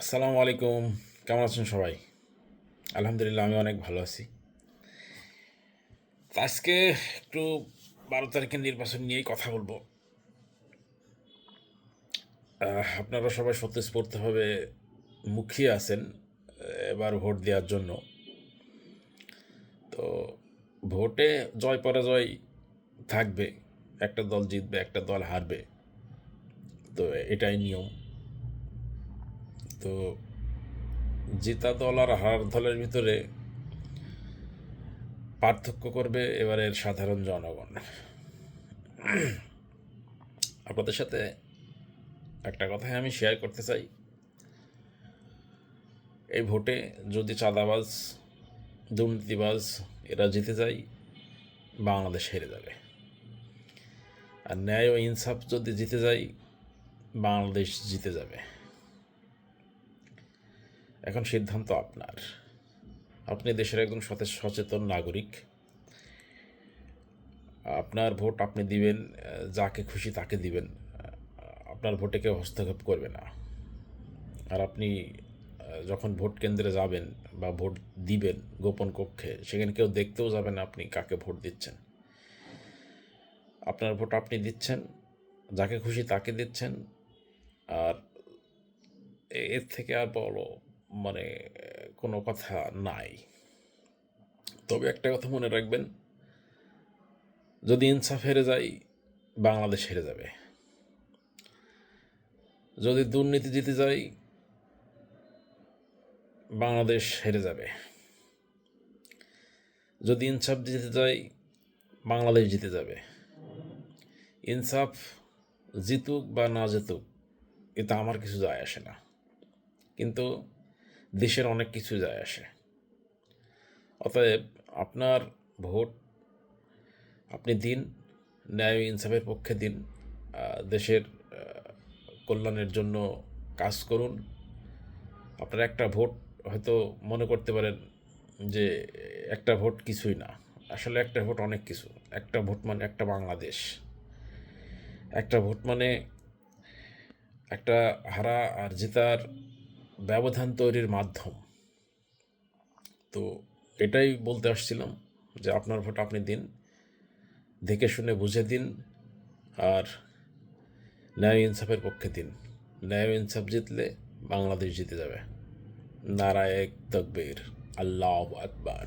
আসসালামু আলাইকুম। কেমন আছেন সবাই? আলহামদুলিল্লাহ আমি অনেক ভালো আছি। তো আজকে একটু ১২ তারিখের নির্বাচন নিয়েই কথা বলব। আপনারা সবাই স্বতঃস্ফূর্তভাবে মুখিয়ে আছেন এবার ভোট দেওয়ার জন্য। তো ভোটে জয় পরাজয় থাকবে। একটা দল জিতবে, একটা দল হারবে। তো এটাই নিয়ম। তো জেতা দল আর হারার দলের ভিতরে পার্থক্য করবে এবারের সাধারণ জনগণ। আপনাদের সাথে একটা কথাই আমি শেয়ার করতে চাই। এই ভোটে যদি চাঁদাবাজ, দুর্নীতিবাজ এরা জিতে যায়, বাংলাদেশ হেরে যাবে। আর ন্যায় ও ইনসাফ যদি জিতে যায়, বাংলাদেশ জিতে যাবে। এখন সিদ্ধান্ত আপনার। আপনি দেশের একজন সচেতন নাগরিক। আপনার ভোট আপনি দিবেন, যাকে খুশি তাকে দিবেন। আপনার ভোটে কেউ হস্তক্ষেপ করবে না। আর আপনি যখন ভোট কেন্দ্রে যাবেন বা ভোট দিবেন গোপন কক্ষে, সেখানে কেউ দেখতেও যাবে না আপনি কাকে ভোট দিচ্ছেন। আপনার ভোট আপনি দিচ্ছেন, যাকে খুশি তাকে দিচ্ছেন। আর এর থেকে আর বড় মানে কোনো কথা নাই। তবে একটা কথা মনে রাখবেন, যদি ইনসাফ হেরে যায়, বাংলাদেশ হেরে যাবে। যদি দুর্নীতি জিতে যায়, বাংলাদেশ হেরে যাবে। যদি ইনসাফ জিতে যায়, বাংলাদেশ জিতে যাবে। ইনসাফ জিতুক বা না জিতুক, এতে আমার কিছু যায় আসে না, কিন্তু দেশের অনেক কিছু যায় আসে। অতএব আপনার ভোট আপনি দিন, ন্যায় ইনসাফের পক্ষে দিন। দেশের কল্যাণের জন্য কাজ করুন। আপনার একটা ভোট হয়তো মনে করতে পারেন যে একটা ভোট কিছুই না, আসলে একটা ভোট অনেক কিছু। একটা ভোট মানে একটা বাংলাদেশ। একটা ভোট মানে একটা হারা আর জেতার ব্যবধান তৈরির মাধ্যম। তো এটাই বলতে আসছিলাম যে আপনার ভোট আপনি দিন, দেখে শুনে বুঝে দিন। আর ন্যায় ইনসাফের পক্ষে দিন। ন্যায় ইনসাফ জিতলে বাংলাদেশ জিতে যাবে। নারায়ে তকবীর, আল্লাহু আকবার।